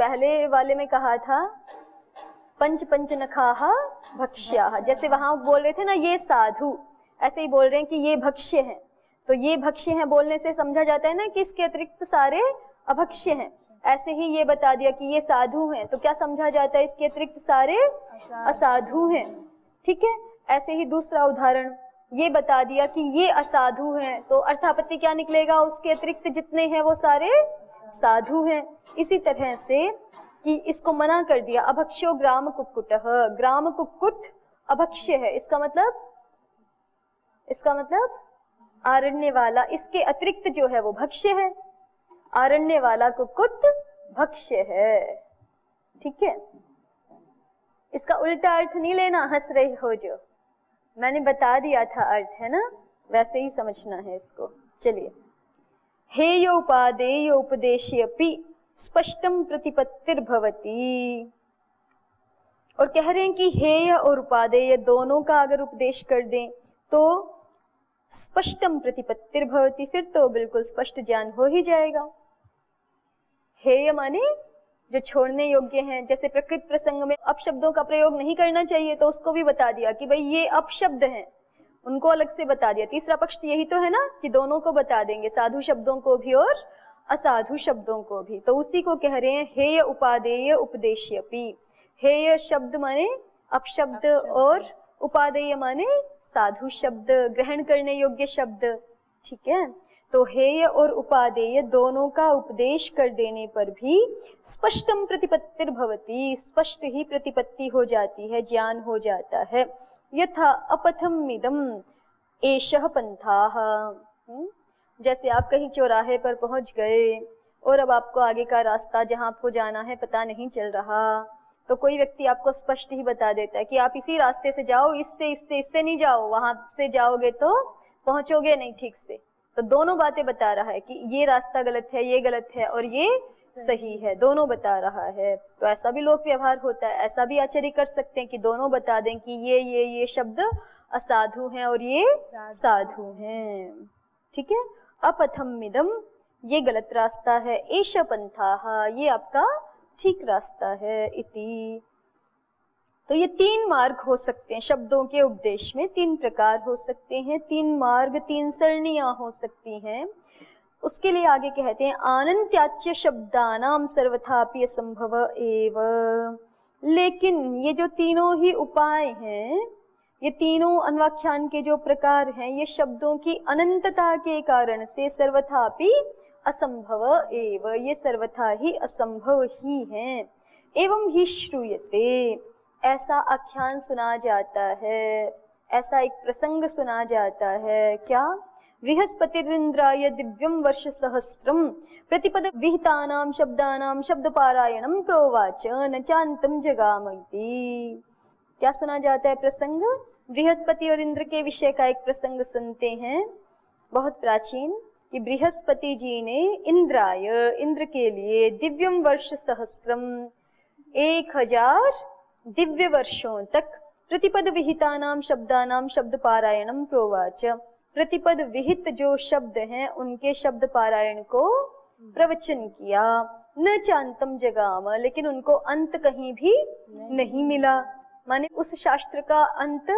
पहले वाले में कहा था पंच पंच नखाहा भक्ष्याः, जैसे वहां बोल रहे थे ना ये साधु, ऐसे ही बोल रहे हैं कि ये भक्ष्य हैं। तो ये भक्ष्य हैं बोलने से समझा जाता है ना कि इसके अतिरिक्त सारे अभक्ष्य हैं। ऐसे ही ये बता दिया कि ये साधु हैं, तो क्या समझा जाता है, इसके अतिरिक्त सारे असाधु हैं। ठीक है, ऐसे ही दूसरा उदाहरण ये बता दिया कि ये असाधु हैं, तो अर्थापत्ति क्या निकलेगा, उसके अतिरिक्त जितने हैं वो सारे साधु हैं। इसी तरह से कि इसको मना कर दिया, अभक्ष्यो ग्राम कुक्कुटः, ग्राम कुक्कुट अभक्ष्य है, इसका मतलब आरण्य वाला, इसके अतिरिक्त जो है वो भक्ष्य है, आरण्य वाला कुक्कुट भक्ष्य है। ठीक है, इसका उल्टा अर्थ नहीं लेना, हंस रही हो जो, मैंने बता दिया था अर्थ, है ना, वैसे ही समझना है इसको। चलिए, हेय उपादेय उपदेश्यपि स्पष्टम प्रतिपत्तिर्भवति, और कह रहे हैं कि हेय और उपादेय दोनों का अगर उपदेश कर दें तो स्पष्टम प्रतिपत्तिर्भवति, फिर तो बिल्कुल स्पष्ट ज्ञान हो ही जाएगा। हेय माने जो छोड़ने योग्य हैं, जैसे प्रकृत प्रसंग में अपशब्दों का प्रयोग नहीं करना चाहिए, तो उसको भी बता दिया कि भाई ये अपशब्द हैं, उनको अलग से बता दिया। तीसरा पक्ष यही तो है ना कि दोनों को बता देंगे, साधु शब्दों को भी और असाधु शब्दों को भी। तो उसी को कह रहे हैं हेय उपादेय उपदेश्यपि। हेय शब्द माने अपशब्द और उपादेय माने साधु शब्द, ग्रहण करने योग्य शब्द। ठीक है, तो हेय और उपादेय दोनों का उपदेश कर देने पर भी स्पष्टम प्रतिपत्तिर्भवति, स्पष्ट ही प्रतिपत्ति हो जाती है, ज्ञान हो जाता है। यथा अपथमिदम एषः पंथाः, जैसे आप कहीं चौराहे पर पहुंच गए और अब आपको आगे का रास्ता जहां आपको जाना है पता नहीं चल रहा, तो कोई व्यक्ति आपको स्पष्ट ही बता देता है कि आप इसी रास्ते से जाओ, इससे नहीं जाओ, वहां से जाओगे तो पहुंचोगे नहीं ठीक से। तो दोनों बातें बता रहा है कि ये रास्ता गलत है, ये गलत है और ये सही है, दोनों बता रहा है। तो ऐसा भी लोक व्यवहार होता है, ऐसा भी आचार्य कर सकते हैं कि दोनों बता दें कि ये शब्द असाधु हैं और ये साधु हैं। ठीक है, अपथमिदम ये गलत रास्ता है, एष पंथाः ये आपका ठीक रास्ता है, इति। तो ये तीन मार्ग हो सकते हैं शब्दों के उपदेश में, तीन प्रकार हो सकते हैं, तीन मार्ग, तीन सरणियां हो सकती हैं। उसके लिए आगे कहते हैं आनंत्याच्य शब्दानाम सर्वथापि असंभव एव, लेकिन ये जो तीनों ही उपाय हैं, ये तीनों अन्वाख्यान के जो प्रकार हैं, ये शब्दों की अनंतता के कारण से सर्वथापि असंभव एव, ये सर्वथा ही असंभव ही हैं। एवं ही श्रूयते, ऐसा आख्यान सुना जाता है, ऐसा एक प्रसंग सुना जाता है, क्या, बृहस्पतिरिंद्राय दिव्यम वर्ष सहस्रम प्रतिपद विहितानाम शब्दानाम शब्दपारायणम प्रोवाच न चांतम जगामैति। क्या सुना जाता है प्रसंग, बृहस्पति और इंद्र के विषय का एक प्रसंग सुनते हैं, बहुत प्राचीन, कि बृहस्पति जी ने इंद्राय, इंद्र के लिए, दिव्यम वर्ष सहस्रम 1000 दिव्य वर्षों तक, प्रतिपद विहितानाम शब्दानाम शब्द पारायणम प्रोवाच, प्रतिपद विहित जो शब्द हैं उनके शब्द पारायण को प्रवचन किया। न चांतम जगाम, लेकिन उनको अंत कहीं भी नहीं मिला, माने उस शास्त्र का अंत,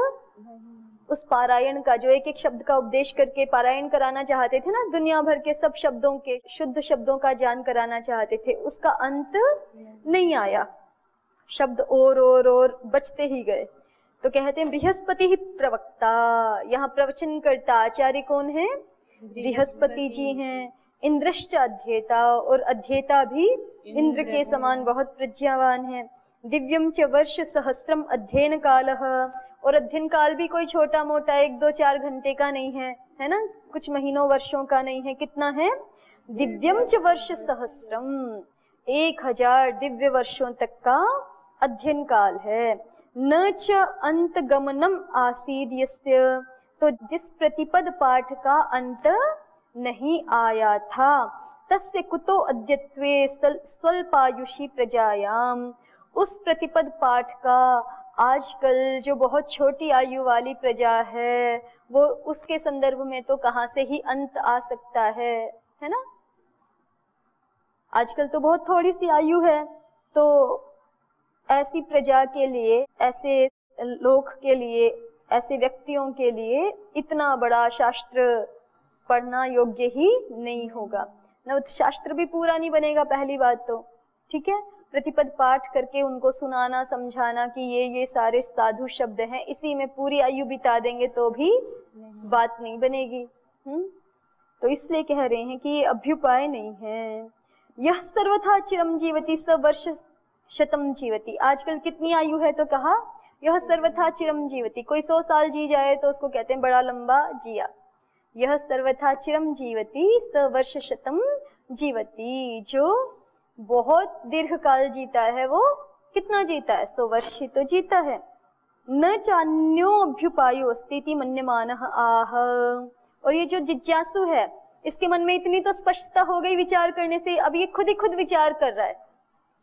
उस पारायण का जो एक एक शब्द का उपदेश करके पारायण कराना चाहते थे ना, दुनिया भर के सब शब्दों के शुद्ध शब्दों का ज्ञान कराना चाहते थे, उसका अंत नहीं आया, शब्द और बचते ही गए। तो कहते हैं बृहस्पति ही प्रवक्ता, यहाँ प्रवचन करता आचार्य कौन है, बृहस्पति जी हैं। इंद्रश्च अध्येता, और अध्येता भी इंद्र के समान बहुत प्रज्ञावान है। दिव्यम च वर्ष सहस्रम अध्ययन कालः, और अध्ययन काल भी कोई छोटा मोटा 1, 2, 4 घंटे का नहीं है ना, कुछ महीनों वर्षों का नहीं है, कितना है, दिव्यम च वर्ष सहस्रम 1000 दिव्य वर्षों तक का अध्ययन काल है। न च अंत गमनम आसीद यस्य, तो जिस प्रतिपद पाठ का अंत नहीं आया था, तस्य कुतो अद्यत्वे स्वल्पायुषी प्रजायाम, उस प्रतिपद पाठ का आजकल जो बहुत छोटी आयु वाली प्रजा है, वो उसके संदर्भ में तो कहां से ही अंत आ सकता है ना। आजकल तो बहुत थोड़ी सी आयु है, तो ऐसी प्रजा के लिए, ऐसे लोक के लिए, ऐसे व्यक्तियों के लिए इतना बड़ा शास्त्र पढ़ना योग्य ही नहीं होगा ना। शास्त्र भी पूरा नहीं बनेगा पहली बात तो, ठीक है। प्रतिपद पाठ करके उनको सुनाना समझाना कि ये सारे साधु शब्द हैं, इसी में पूरी आयु बिता देंगे तो भी बात नहीं बनेगी। तो इसलिए कह रहे हैं कि ये अभ्युपाय नहीं है। यह सर्वथा चिरम जीवति स वर्ष शतम जीवति। आजकल कितनी आयु है तो कहा यह सर्वथा चिरम जीवति। कोई 100 साल जी जाए तो उसको कहते हैं बड़ा लंबा जिया। यह सर्वथा चिरम जीवति स वर्ष शतम जीवति। जो बहुत दीर्घ काल जीता है वो कितना जीता है? 100 वर्ष ही तो जीता है। न चान्यो अभ्युपायो अस्ति मन्यमानः आह। और ये जो जिज्ञासु है इसके मन में इतनी तो स्पष्टता हो गई विचार करने से, अब ये खुद ही खुद विचार कर रहा है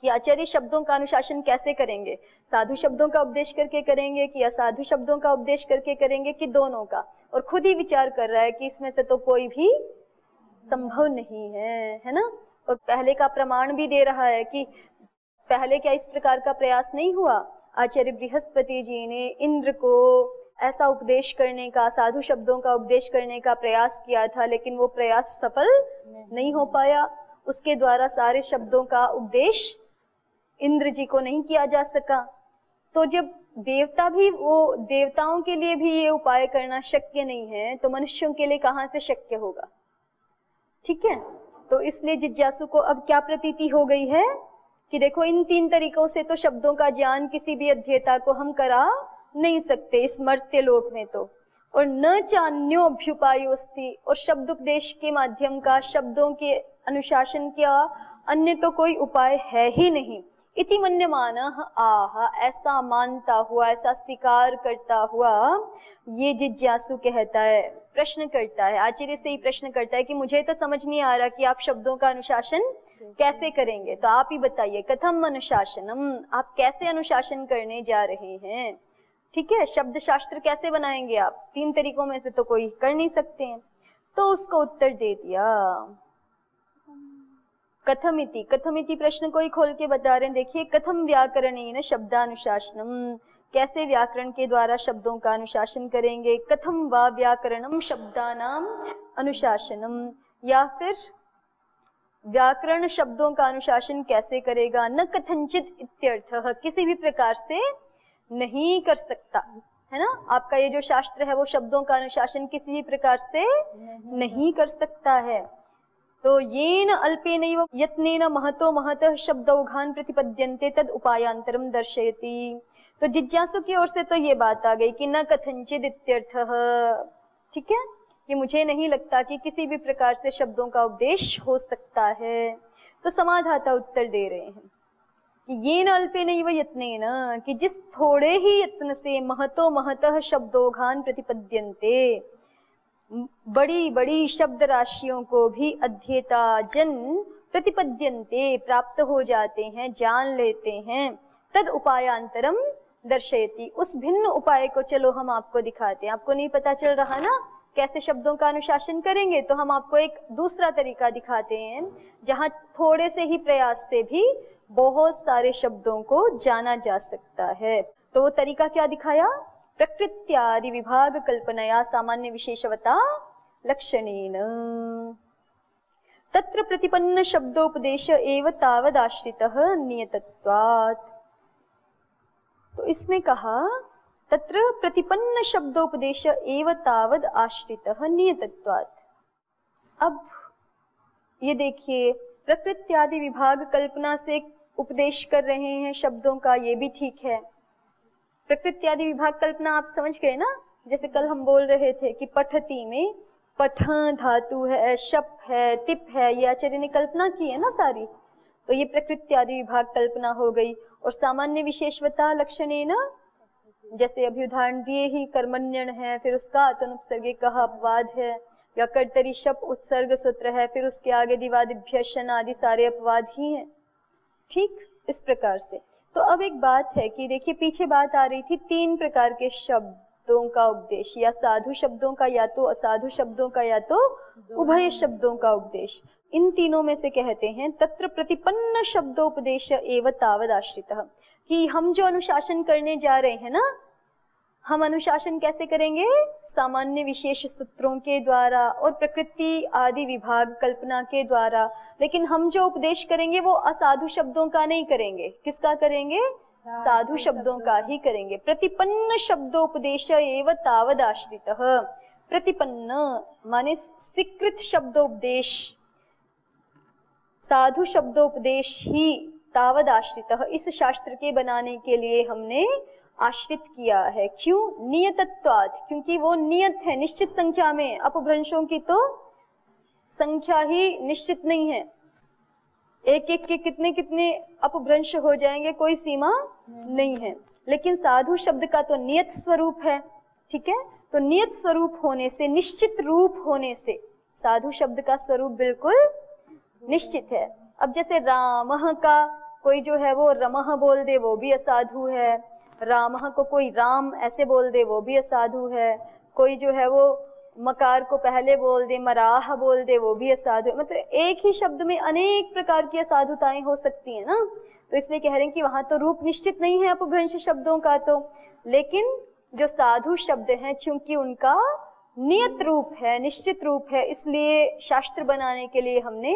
कि आचार्य शब्दों का अनुशासन कैसे करेंगे, साधु शब्दों का उपदेश करके करेंगे कि असाधु शब्दों का उपदेश करके करेंगे कि दोनों का। और खुद ही विचार कर रहा है कि इसमें से तो कोई भी संभव नहीं है ना। और पहले का प्रमाण भी दे रहा है कि पहले क्या इस प्रकार का प्रयास नहीं हुआ। आचार्य बृहस्पति जी ने इंद्र को ऐसा उपदेश करने का, साधु शब्दों का उपदेश करने का प्रयास किया था, लेकिन वो प्रयास सफल नहीं हो पाया। उसके द्वारा सारे शब्दों का उपदेश इंद्र जी को नहीं किया जा सका। तो जब देवता भी, वो देवताओं के लिए भी ये उपाय करना शक्य नहीं है तो मनुष्यों के लिए कहां से शक्य होगा? ठीक है। तो इसलिए जिज्ञासु को अब क्या प्रतीति हो गई है कि देखो इन 3 तरीकों से तो शब्दों का ज्ञान किसी भी अध्येता को हम करा नहीं सकते इस मर्त्य लोक में तो। और न चान्यो अभ्युपायो अस्ति। और शब्द उपदेश के माध्यम का, शब्दों के अनुशासन का अन्य तो कोई उपाय है ही नहीं। इति मन्यमानः आह। ऐसा मानता हुआ, ऐसा स्वीकार करता हुआ ये जिज्ञासु कहता है, प्रश्न करता है, आचार्य से ही प्रश्न करता है कि मुझे तो समझ नहीं आ रहा कि आप शब्दों का अनुशासन कैसे करेंगे, तो आप ही बताइए। कथम अनुशासनम। आप कैसे अनुशासन करने जा रहे हैं? ठीक है, शब्द शास्त्र कैसे बनाएंगे आप? 3 तरीकों में से तो कोई कर नहीं सकते हैं। तो उसको उत्तर दे दिया कथमिति। कथमिति प्रश्न को ही खोल के बता रहे हैं। देखिए, कथम व्याकरणेन शब्दानुशासनम। कैसे व्याकरण के द्वारा शब्दों का अनुशासन करेंगे? कथम वा व्याकरणम शब्दानाम अनुशासनम। या फिर व्याकरण शब्दों का अनुशासन कैसे करेगा? न कथंचित इत्यर्थः। किसी भी प्रकार से नहीं कर सकता है ना। आपका ये जो शास्त्र है वो शब्दों का अनुशासन किसी भी प्रकार से नहीं कर सकता है। तो येन अल्पेनैव यत्नेन महतो महतः शब्दौघान प्रतिपद्यन्ते तद उपायांतरम दर्शयति। तो जिज्ञासु की ओर से तो ये बात आ गई कि न कथंचित इत्यर्थः। ठीक है, कि मुझे नहीं लगता कि किसी भी प्रकार से शब्दों का उपदेश हो सकता है। तो समाधाता उत्तर दे रहे हैं कि येन अल्पेनैव यत्नेन, कि जिस थोड़े ही यत्न से महतो महतः शब्दौघान प्रतिपद्यन्ते, बड़ी बड़ी शब्द राशियों को भी अध्येता जन प्रतिपद्यन्ते प्राप्त हो जाते हैं, जान लेते हैं। तद उपायांतरम दर्शयति। उस भिन्न उपाय को चलो हम आपको दिखाते हैं। आपको नहीं पता चल रहा ना कैसे शब्दों का अनुशासन करेंगे, तो हम आपको एक दूसरा तरीका दिखाते हैं जहां थोड़े से ही प्रयास से भी बहुत सारे शब्दों को जाना जा सकता है। तो वो तरीका क्या दिखाया? प्रकृत्यादि विभाग कल्पनया सामान्य विशेषवता लक्षणेन तत्र प्रतिपन्न शब्दोपदेश एव तावद आश्रितः नियतत्वात्। तो इसमें कहा तत्र प्रतिपन्न शब्दोपदेश एव तावद आश्रितः नियतत्वात्। अब ये देखिए, प्रकृत्यादि विभाग कल्पना से उपदेश कर रहे हैं शब्दों का, ये भी ठीक है। प्रकृत्यादि विभाग कल्पना आप समझ गए ना। जैसे कल हम बोल रहे थे कि पठती में पठ धातु है, शप है, तिप है, ये आचार्य ने कल्पना की है ना सारी। तो ये प्रकृत्यादि विभाग कल्पना हो गई। और सामान्य विशेषवता लक्षणेन, जैसे अभी उदाहरण दिए ही, कर्मण्यण है, फिर उसका अतनुपसर्गे कह अपवाद है, या कर्तरी शप उत्सर्ग सूत्र है, फिर उसके आगे दिवादिभ्यशन आदि सारे अपवाद ही हैं। ठीक, इस प्रकार से। तो अब एक बात है कि देखिए, पीछे बात आ रही थी 3 प्रकार के शब्दों का उपदेश, या साधु शब्दों का, या तो असाधु शब्दों का, या तो उभय शब्दों का उपदेश। इन तीनों में से कहते हैं तत्र प्रतिपन्न शब्दोपदेश एव तावदाश्रितः, कि हम जो अनुशासन करने जा रहे हैं ना, हम अनुशासन कैसे करेंगे? सामान्य विशेष सूत्रों के द्वारा और प्रकृति आदि विभाग कल्पना के द्वारा। लेकिन हम जो उपदेश करेंगे वो असाधु शब्दों का नहीं करेंगे। किसका करेंगे? साधु शब्दों का ही करेंगे। प्रतिपन्न शब्दोपदेश एव तावदाश्रितः, प्रतिपन्न माने स्वीकृत शब्दोपदेश, साधु शब्दोपदेश ही तावदाश्रितः, इस शास्त्र के बनाने के लिए हमने आश्रित किया है। क्यों? नियतत्वात्, क्योंकि वो नियत है, निश्चित संख्या में। अपभ्रंशों की तो संख्या ही निश्चित नहीं है, एक एक के कितने कितने अपभ्रंश हो जाएंगे कोई सीमा नहीं है। लेकिन साधु शब्द का तो नियत स्वरूप है, ठीक है? तो नियत स्वरूप होने से, निश्चित रूप होने से साधु शब्द का स्वरूप बिल्कुल निश्चित है। अब जैसे रामः का कोई जो है वो रमः बोल दे वो भी असाधु है, रामः को कोई राम ऐसे बोल दे वो भी असाधु है, कोई जो है वो मकार को पहले बोल दे मराह बोल दे वो भी असाधु है। मतलब एक ही शब्द में अनेक प्रकार की असाधुताएं हो सकती है ना। तो इसलिए कह रहे हैं कि वहां तो रूप निश्चित नहीं है अपभ्रंश शब्दों का तो, लेकिन जो साधु शब्द हैं चूंकि उनका नियत रूप है, निश्चित रूप है, इसलिए शास्त्र बनाने के लिए हमने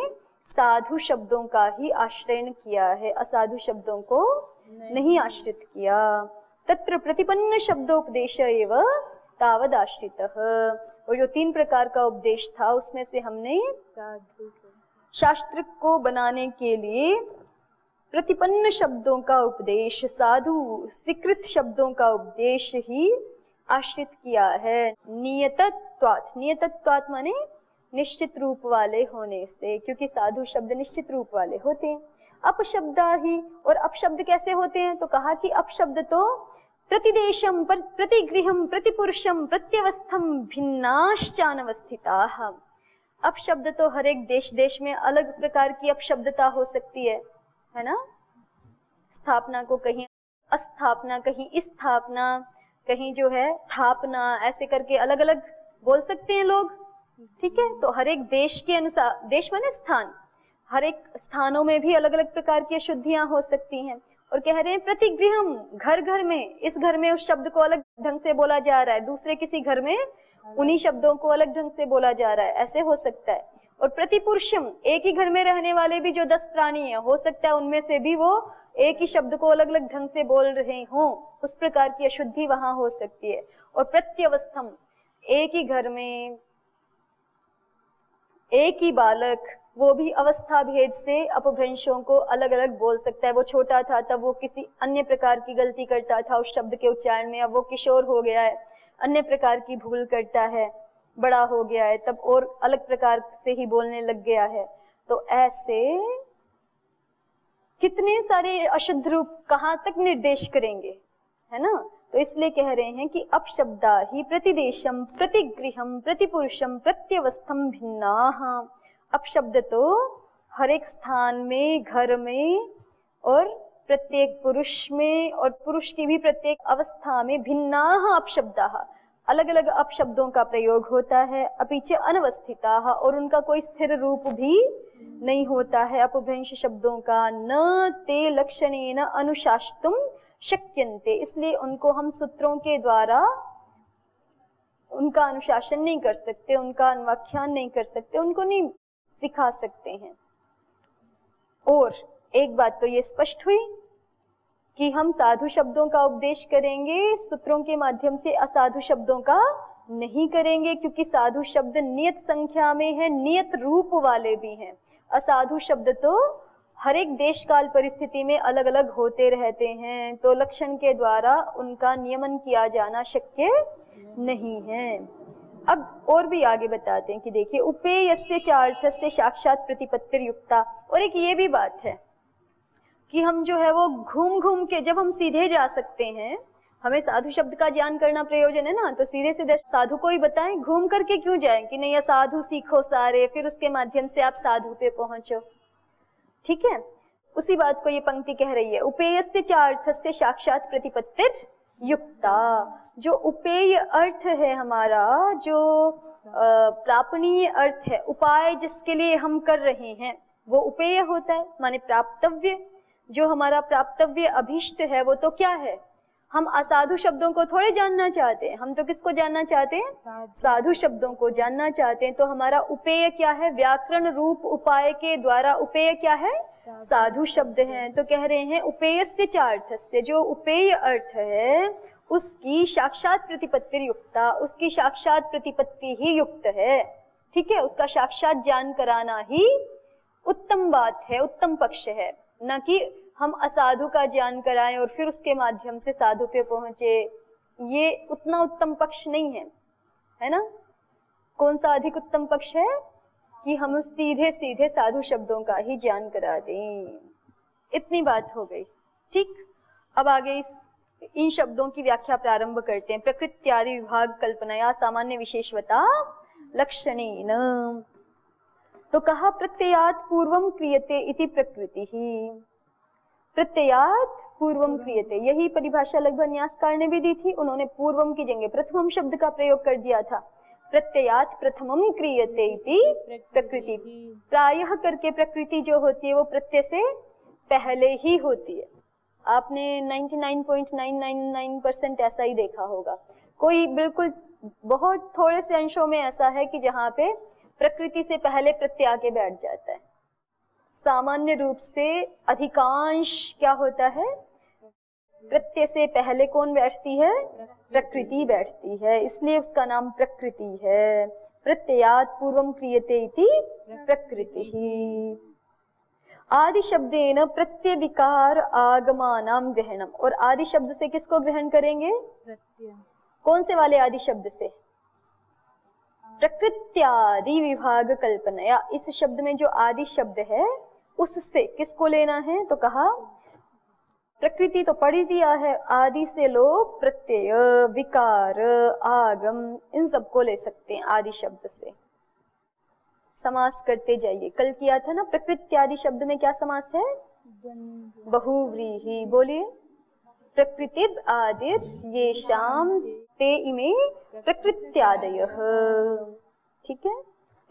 साधु शब्दों का ही आश्रय किया है, असाधु शब्दों को नहीं आश्रित किया। तत्र प्रतिपन्न शब्दोपदेश एव तावदाश्रितः, और जो 3 प्रकार का उपदेश था उसमें से हमने शास्त्र को बनाने के लिए प्रतिपन्न शब्दों का उपदेश, साधु स्वीकृत शब्दों का उपदेश ही आश्रित किया है। नियतत्वात्, नियतत्वात् माने निश्चित रूप वाले होने से, क्योंकि साधु शब्द निश्चित रूप वाले होते हैं। अपशब्दा ही, और अपशब्द कैसे होते हैं? तो कहा कि अपशब्द तो प्रतिदेशम प्रतिगृहम प्रतिपुरुषम प्रत्यवस्थम भिन्नाश्चानवस्थिताः। अपशब्द तो हर एक देश देश में अलग प्रकार की अपशब्दता हो सकती है ना? स्थापना को कहीं अस्थापना, कहीं स्थापना, कहीं जो है स्थापना, ऐसे करके अलग अलग बोल सकते हैं लोग, ठीक है? तो हर एक देश के अनुसार, देश माने स्थान, हर एक स्थानों में भी अलग अलग प्रकार की अशुद्धियां हो सकती हैं। और कह रहे हैं प्रतिगृहम, घर घर में, इस घर में उस शब्द को अलग ढंग से बोला जा रहा है, दूसरे किसी घर में उन्हीं शब्दों को अलग ढंग से बोला जा रहा है, ऐसे हो सकता है। और प्रतिपुरुषम, एक ही घर में रहने वाले भी जो 10 प्राणी है, हो सकता है उनमें से भी वो एक ही शब्द को अलग अलग ढंग से बोल रहे हों, उस प्रकार की अशुद्धि वहां हो सकती है। और प्रत्यवस्थम, एक ही घर में एक ही बालक, वो भी अवस्था भेद से अपभ्रंशों को अलग अलग बोल सकता है। वो छोटा था तब वो किसी अन्य प्रकार की गलती करता था उस शब्द के उच्चारण में, अब वो किशोर हो गया है, अन्य प्रकार की भूल करता है, बड़ा हो गया है तब और अलग प्रकार से ही बोलने लग गया है। तो ऐसे कितने सारे अशुद्ध रूप कहाँ तक निर्देश करेंगे, है ना? तो इसलिए कह रहे हैं कि अपशब्दा ही प्रतिदेशम प्रतिगृहम प्रतिपुरुषम प्रत्यवस्थम भिन्नाः। अपशब्द तो हर एक स्थान में, घर में, और प्रत्येक पुरुष में, और पुरुष की भी प्रत्येक अवस्था में भिन्नाः अपशब्दाः, अलग अलग अपशब्दों का प्रयोग होता है। अपीच अनवस्थिताः, और उनका कोई स्थिर रूप भी नहीं होता है अपभ्रंश शब्दों का। न ते लक्षणेन अनुशास्तुम शक्यन्ते, इसलिए उनको हम सूत्रों के द्वारा उनका अनुशासन नहीं कर सकते, उनका अनुव्याख्यान नहीं कर सकते, उनको नहीं सिखा सकते हैं। और एक बात तो ये स्पष्ट हुई कि हम साधु शब्दों का उपदेश करेंगे, सूत्रों के माध्यम से असाधु शब्दों का नहीं करेंगे, क्योंकि साधु शब्द नियत संख्या में है, नियत रूप वाले भी हैं। असाधु शब्द तो हर एक देश काल परिस्थिति में अलग अलग होते रहते हैं, तो लक्षण के द्वारा उनका नियमन किया जाना शक्य नहीं है। अब और भी आगे बताते हैं कि देखिए, उपेयस्य चार्थस्य साक्षात प्रतिपत्तिर्युक्ता। और एक ये भी बात है कि हम जो है वो घूम घूम के, जब हम सीधे जा सकते हैं, हमें साधु शब्द का ज्ञान करना प्रयोजन है ना, तो सीधे सीधे साधु को ही बताएं, घूम करके क्यों जाएं कि नहीं असाधु सीखो सारे, फिर उसके माध्यम से आप साधु पे पहुंचो, ठीक है? उसी बात को ये पंक्ति कह रही है, उपेयस्य चार्थस्य साक्षात प्रतिपत्तिर्युक्ता। जो उपेय अर्थ है हमारा, जो प्रापणीय अर्थ है, उपाय जिसके लिए हम कर रहे हैं वो उपेय होता है, माने प्राप्तव्य। जो हमारा प्राप्तव्य अभीष्ट है वो तो क्या है, हम असाधु शब्दों को थोड़े जानना चाहते हैं, हम तो किसको जानना चाहते हैं, साधु शब्दों को जानना चाहते हैं। तो हमारा उपेय क्या है, व्याकरण रूप उपाय के द्वारा उपेय क्या है, साधु शब्द हैं। तो कह रहे हैं उपेयस्य चार्थस्य, जो उपेय अर्थ है उसकी साक्षात प्रतिपत्ति युक्ता, उसकी साक्षात प्रतिपत्ति ही युक्त है, ठीक है, उसका साक्षात ज्ञान कराना ही उत्तम बात है, उत्तम पक्ष है, न कि हम असाधु का ज्ञान कराएं और फिर उसके माध्यम से साधु पे पहुंचे, ये उतना उत्तम पक्ष नहीं है, है ना। कौन सा अधिक उत्तम पक्ष है कि हम सीधे सीधे साधु शब्दों का ही ज्ञान करा दें। इतनी बात हो गई, ठीक। अब आगे इन शब्दों की व्याख्या प्रारंभ करते हैं। प्रकृत्यादि विभाग कल्पनाया सामान्य विशेषवता लक्षणेन। तो कहा प्रत्ययात पूर्वम क्रियते इति प्रकृति ही, प्रत्ययात पूर्वम क्रियते, यही परिभाषा लगभग न्यासकार ने भी दी थी। उन्होंने पूर्वम की जगह प्रथमम शब्द का प्रयोग कर दिया था। प्रत्ययात प्रथमम क्रियते इति प्रकृति, प्रायः करके प्रकृति जो होती है वो प्रत्यय से पहले ही होती है। आपने 99.999% ऐसा ही देखा होगा। कोई बिल्कुल बहुत थोड़े से अंशों में ऐसा है कि जहाँ पे प्रकृति से पहले प्रत्यय आके बैठ जाता है। सामान्य रूप से अधिकांश क्या होता है, प्रत्यय से पहले कौन बैठती है, प्रकृति बैठती है, इसलिए उसका नाम प्रकृति है। प्रत्ययात पूर्वम क्रियते इति प्रकृति ही। आदि शब्देन प्रत्यय विकार आगमानाम ग्रहणम, और आदि शब्द से किसको ग्रहण करेंगे, प्रत्यय। कौन से वाले आदि शब्द से, प्रकृत्यादि विभाग कल्पनाया, इस शब्द में जो आदि शब्द है उससे किसको लेना है, तो कहा प्रकृति तो पढ़ ही दिया है, आदि से लो प्रत्यय विकार आगम, इन सबको ले सकते हैं आदि शब्द से। समास करते जाइए, कल किया था ना, प्रकृत्यादि शब्द में क्या समास है, बहुव्रीहि। बोलिए, प्रकृतिर आदिर येषाम ते इमे प्रकृत्यादयः, ठीक है,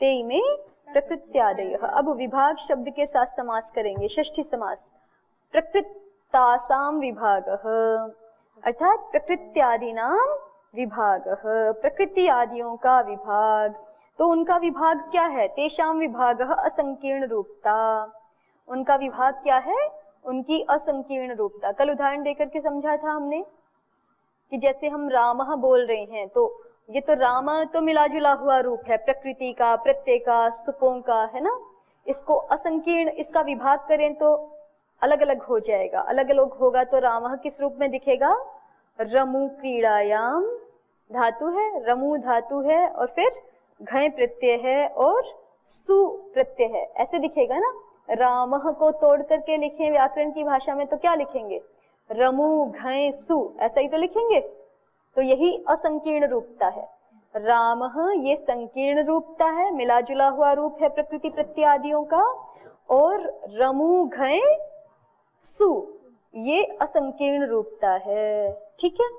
ते इमे प्रकृत्यादयः। अब विभाग शब्द के साथ समास करेंगे, षष्ठी समास। प्रकृत्तासाम विभागः, अर्थात प्रकृत्यादिनाम विभागः, प्रकृति आदियों का विभाग। तो उनका विभाग क्या है, तेषाम विभागः असंकीर्ण रूपता, उनका विभाग क्या है, उनकी असंकीर्ण रूपता। कल उदाहरण देकर के समझा था हमने कि जैसे हम रामः बोल रहे हैं, तो ये तो राम तो मिला जुला हुआ रूप है, प्रकृति का, प्रत्यय का, सुपों का, है ना। इसको असंकीर्ण, इसका विभाग करें तो अलग अलग हो जाएगा, अलग अलग होगा तो रामः किस रूप में दिखेगा, रमु क्रीड़ायाम धातु है, रमु धातु है, और फिर घय प्रत्यय है और सु प्रत्यय है, ऐसे दिखेगा ना। रामः को तोड़ करके लिखें व्याकरण की भाषा में तो क्या लिखेंगे, रमु घय सु, ऐसा ही तो लिखेंगे। तो यही असंकीर्ण रूपता है। रामः ये संकीर्ण रूपता है, मिला जुला हुआ रूप है प्रकृति प्रत्यय आदियों का, और रमु घय सु ये असंकीर्ण रूपता है, ठीक है।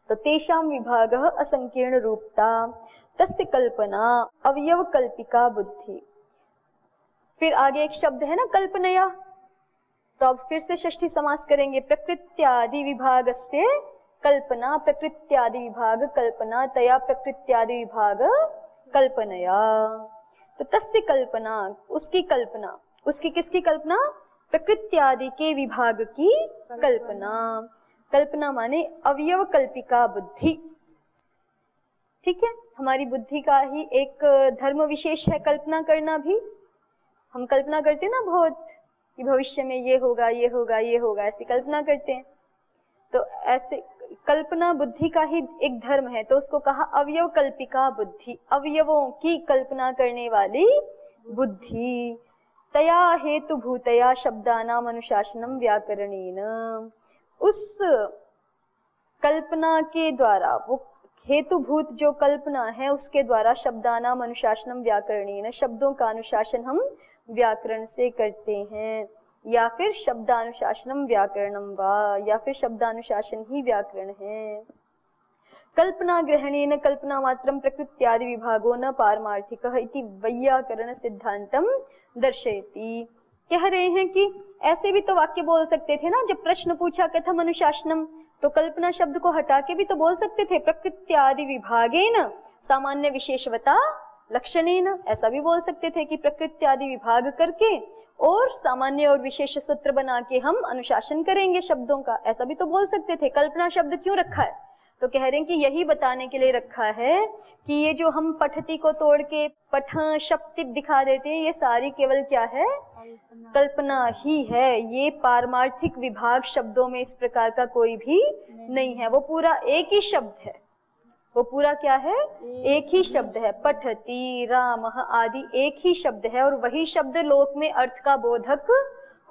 तो तेषाम विभागः असंकीर्ण रूपता, तस्य कल्पना अवयव कल्पिका बुद्धि। फिर आगे एक शब्द है ना कल्पनया, तो अब फिर से षष्ठी समास करेंगे। प्रकृत्यादि विभागस्य कल्पना, प्रकृत्यादि विभाग कल्पना, तया प्रकृत्यादि विभाग कल्पनया। तो तस्य कल्पना, उसकी कल्पना, उसकी किसकी कल्पना, प्रकृत्यादि के विभाग की कल्पना। कल्पना माने अवयव कल्पिका बुद्धि, ठीक है। हमारी बुद्धि का ही एक धर्म विशेष है कल्पना करना भी। हम कल्पना करते हैं ना बहुत कि भविष्य में ये होगा, ये होगा, ये होगा, ऐसी कल्पना करते हैं। तो ऐसे कल्पना बुद्धि का ही एक धर्म है, तो उसको कहा अवयव कल्पिका बुद्धि, अवयवों की कल्पना करने वाली बुद्धि। तया हेतु भूतया शब्दानाम अनुशासनम व्याकरणेन, उस कल्पना के द्वारा, वो हेतुभूत जो कल्पना है उसके द्वारा शब्दानाम अनुशासनम व्याकरणेन, शब्दों का अनुशासन हम व्याकरण से करते हैं, या फिर शब्दानुशासनम व्याकरणम वा, या फिर शब्दानुशासन ही व्याकरण है। कल्पना ग्रहणेन कल्पना मात्रम प्रकृत्यादि विभागो न पारमार्थिकः इति वैयाकरण सिद्धांतम दर्शयति। कह रहे हैं कि ऐसे भी तो वाक्य बोल सकते थे ना, जब प्रश्न पूछा कथम अनुशासनम, तो कल्पना शब्द को हटा के भी तो बोल सकते थे प्रकृत्यादि विभागेन सामान्य विशेषवता लक्षणेन। ऐसा भी बोल सकते थे कि प्रकृत्यादि विभाग करके और सामान्य और विशेष सूत्र बना के हम अनुशासन करेंगे शब्दों का, ऐसा भी तो बोल सकते थे। कल्पना शब्द क्यों रखा है? तो कह रहे हैं कि यही बताने के लिए रखा है कि ये जो हम पठती को तोड़ के पठ शब्द दिखा देते हैं, ये सारी केवल क्या है? कल्पना ही है। ये पारमार्थिक विभाग शब्दों में इस प्रकार का कोई भी नहीं है। वो पूरा एक ही शब्द है। वो पूरा क्या है? एक ही शब्द है। पठती, राम आदि एक ही शब्द है और वही शब्द लोक में अर्थ का बोधक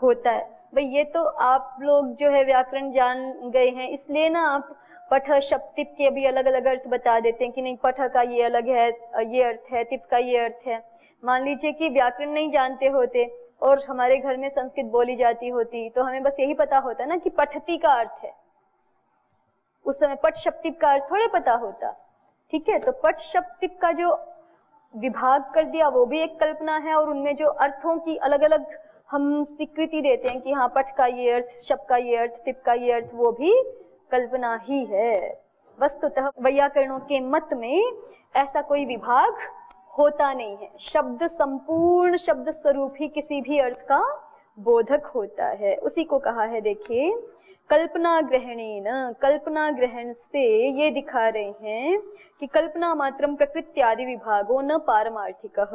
होता है। भाई ये तो आप लोग जो है व्याकरण जान गए हैं, इसलिए ना आप पठ शब्द तिप के भी अलग अलग अर्थ बता देते हैं कि नहीं पठ का ये अलग है, ये अर्थ है, तिप का ये अर्थ है। मान लीजिए कि व्याकरण नहीं जानते होते और हमारे घर में संस्कृत बोली जाती होती, तो हमें बस यही पता होता ना कि पठती का अर्थ है। उस समय पठ शब्द का अर्थ थोड़े पता होता। ठीक है, तो पठ शब्द का जो विभाग कर दिया वो भी एक कल्पना है, और उनमें जो अर्थों की अलग अलग हम स्वीकृति देते हैं कि हाँ पठ का ये अर्थ, शब्द का ये अर्थ, तिप का ये अर्थ, वो भी कल्पना ही है। वस्तुतः वैयाकरणों के मत में ऐसा कोई विभाग होता नहीं है। शब्द संपूर्ण शब्द स्वरूप ही किसी भी अर्थ का बोधक होता है। उसी को कहा है, देखिए, कल्पना ग्रहणेन, कल्पना ग्रहण से ये दिखा रहे हैं कि कल्पना मात्रम प्रकृत्यादि विभागो न पारमार्थिकः।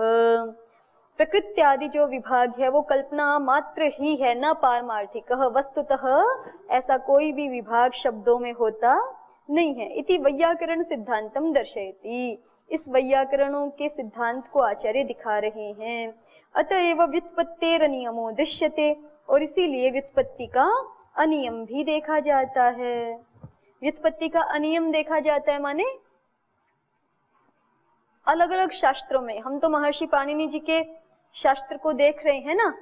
प्रकृत्यादि जो विभाग है वो कल्पना मात्र ही है, न पारमार्थिकः। वस्तुतः ऐसा कोई भी विभाग शब्दों में होता नहीं है। इति वैयाकरण सिद्धांतम दर्शयति। इस वैयाकरणों के सिद्धांत को आचार्य दिखा रहे हैं। अतएव व्युत्पत्तेर अनियमो दृश्यते, और इसीलिए व्युत्पत्ति का अनियम भी देखा जाता है। व्युत्पत्ति का अनियम देखा जाता है माने अलग अलग शास्त्रों में। हम तो महर्षि पाणिनि जी के शास्त्र को देख रहे हैं ना,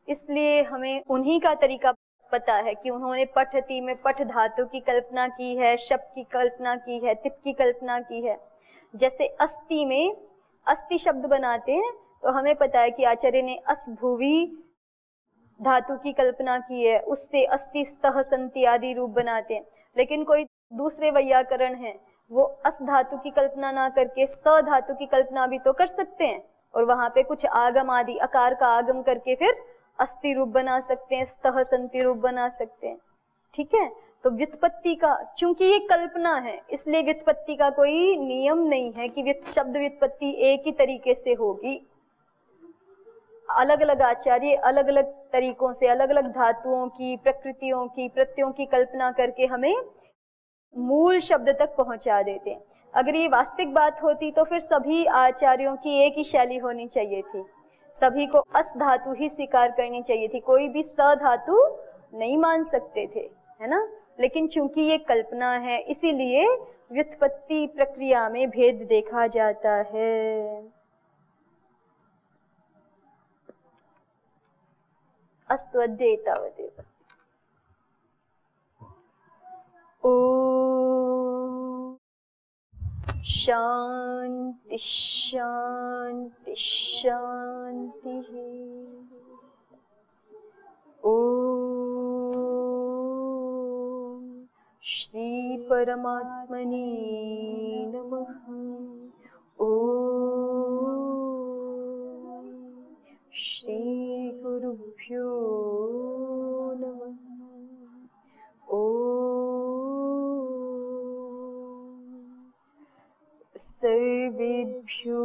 इसलिए हमें उन्हीं का तरीका पता है कि उन्होंने पठती में पठ धातु की कल्पना की है, शब्द की कल्पना की है, तिप की कल्पना की है। जैसे अस्ति में अस्ति शब्द बनाते हैं तो हमें पता है कि आचार्य ने अस भुवि धातु की कल्पना की है, उससे अस्ति स्तः संति आदि रूप बनाते हैं। लेकिन कोई दूसरे वैयाकरण है, वो अस धातु की कल्पना ना करके स धातु की कल्पना भी तो कर सकते हैं, और वहां पे कुछ आगम आदि आकार का आगम करके फिर अस्ति रूप बना सकते हैं, स्तः संति रूप बना सकते हैं। ठीक है, तो व्युत्पत्ति का, चूंकि ये कल्पना है, इसलिए व्युत्पत्ति का कोई नियम नहीं है कि शब्द व्युत्पत्ति एक ही तरीके से होगी। अलग अलग आचार्य अलग अलग तरीकों से अलग अलग धातुओं की, प्रकृतियों की, प्रत्ययों की कल्पना करके हमें मूल शब्द तक पहुंचा देते हैं। अगर ये वास्तविक बात होती तो फिर सभी आचार्यों की एक ही शैली होनी चाहिए थी, सभी को अस धातु ही स्वीकार करनी चाहिए थी, कोई भी स धातु नहीं मान सकते थे, है ना। लेकिन चूंकि ये कल्पना है, इसीलिए व्युत्पत्ति प्रक्रिया में भेद देखा जाता है। अस्तु, अद्य एतावदेव। ओम शांति शांति शांति। ओम श्री परमात्मने नमः। ओम श्री गुरुभ्यो नमः। ओम सर्वेभ्यो